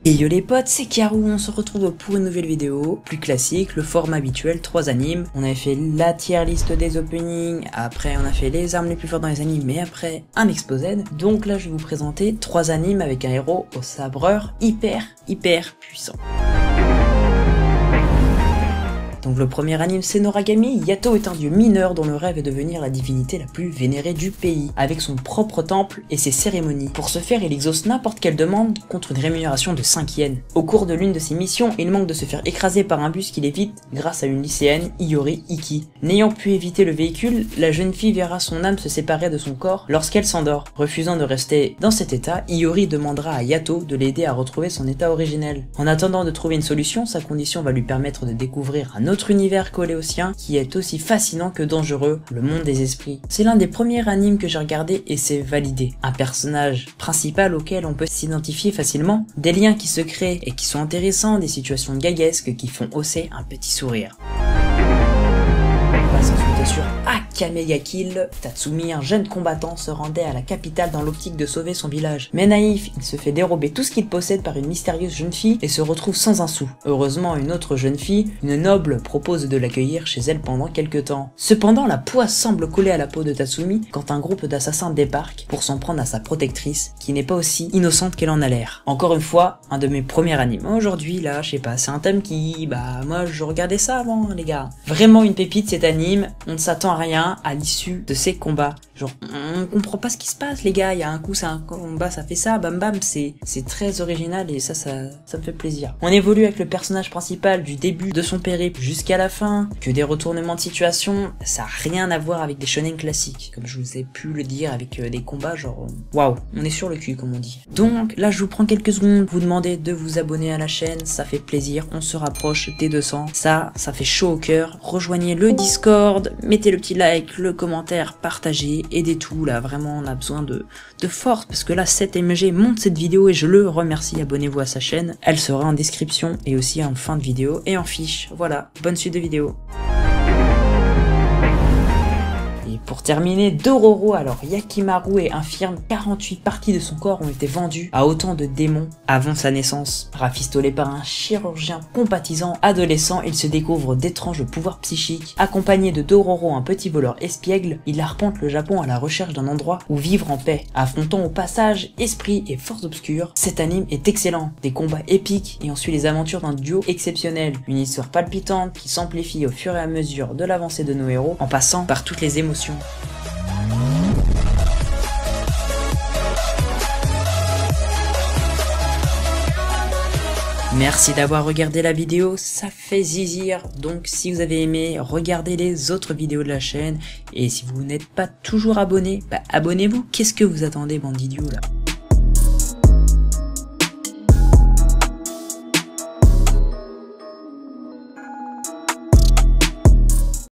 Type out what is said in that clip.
Et yo les potes, c'est Karou, on se retrouve pour une nouvelle vidéo, plus classique, le format habituel, 3 animes. On avait fait la tier list des openings, après on a fait les armes les plus fortes dans les animes, mais après un exposed. Donc là je vais vous présenter 3 animes avec un héros au sabreur hyper puissant. Donc le premier anime c'est Noragami. Yato est un dieu mineur dont le rêve est de devenir la divinité la plus vénérée du pays, avec son propre temple et ses cérémonies. Pour ce faire, il exauce n'importe quelle demande contre une rémunération de 5 yens. Au cours de l'une de ses missions, il manque de se faire écraser par un bus qu'il évite grâce à une lycéenne, Iori Iki. N'ayant pu éviter le véhicule, la jeune fille verra son âme se séparer de son corps lorsqu'elle s'endort. Refusant de rester dans cet état, Iori demandera à Yato de l'aider à retrouver son état originel. En attendant de trouver une solution, sa condition va lui permettre de découvrir un autre univers collé au sien qui est aussi fascinant que dangereux, le monde des esprits. C'est l'un des premiers animes que j'ai regardé et c'est validé. Un personnage principal auquel on peut s'identifier facilement, des liens qui se créent et qui sont intéressants, des situations gaguesques qui font hausser un petit sourire. On passe ensuite sur Akamega Kill. Tatsumi, un jeune combattant, se rendait à la capitale dans l'optique de sauver son village. Mais naïf, il se fait dérober tout ce qu'il possède par une mystérieuse jeune fille et se retrouve sans un sou. Heureusement, une autre jeune fille, une noble, propose de l'accueillir chez elle pendant quelques temps. Cependant, la poisse semble coller à la peau de Tatsumi quand un groupe d'assassins débarque pour s'en prendre à sa protectrice, qui n'est pas aussi innocente qu'elle en a l'air. Encore une fois, un de mes premiers animes. Aujourd'hui, là, je sais pas, c'est un thème qui, moi, je regardais ça avant, les gars. Vraiment une pépite cet anime, on ne s'attend à rien à l'issue de ces combats. Genre, on comprend pas ce qui se passe, les gars. Il y a un coup, c'est un combat, ça fait ça, bam bam. C'est très original et ça me fait plaisir. On évolue avec le personnage principal du début de son périple jusqu'à la fin. Que des retournements de situation, ça a rien à voir avec des shonen classiques. Comme je vous ai pu le dire avec des combats, genre, waouh, on est sur le cul, comme on dit. Donc, là, je vous prends quelques secondes, vous demandez de vous abonner à la chaîne, ça fait plaisir. On se rapproche des 200. Ça fait chaud au cœur. Rejoignez le Discord, mettez le petit like, le commentaire, partagez. Aidez tout, là, vraiment, on a besoin de force, parce que là, 7MG monte cette vidéo et je le remercie, abonnez-vous à sa chaîne, elle sera en description et aussi en fin de vidéo et en fiche. Voilà, bonne suite de vidéo. Pour terminer, Dororo, alors Yakimaru est infirme, 48 parties de son corps ont été vendues à autant de démons avant sa naissance. Rafistolé par un chirurgien compatissant adolescent, il se découvre d'étranges pouvoirs psychiques. Accompagné de Dororo, un petit voleur espiègle, il arpente le Japon à la recherche d'un endroit où vivre en paix. Affrontant au passage esprit et force obscure, cet anime est excellent. Des combats épiques et on suit les aventures d'un duo exceptionnel. Une histoire palpitante qui s'amplifie au fur et à mesure de l'avancée de nos héros en passant par toutes les émotions. Merci d'avoir regardé la vidéo, ça fait zizir, donc si vous avez aimé, regardez les autres vidéos de la chaîne, et si vous n'êtes pas toujours abonné, abonnez-vous, qu'est-ce que vous attendez, bande d'idiots là?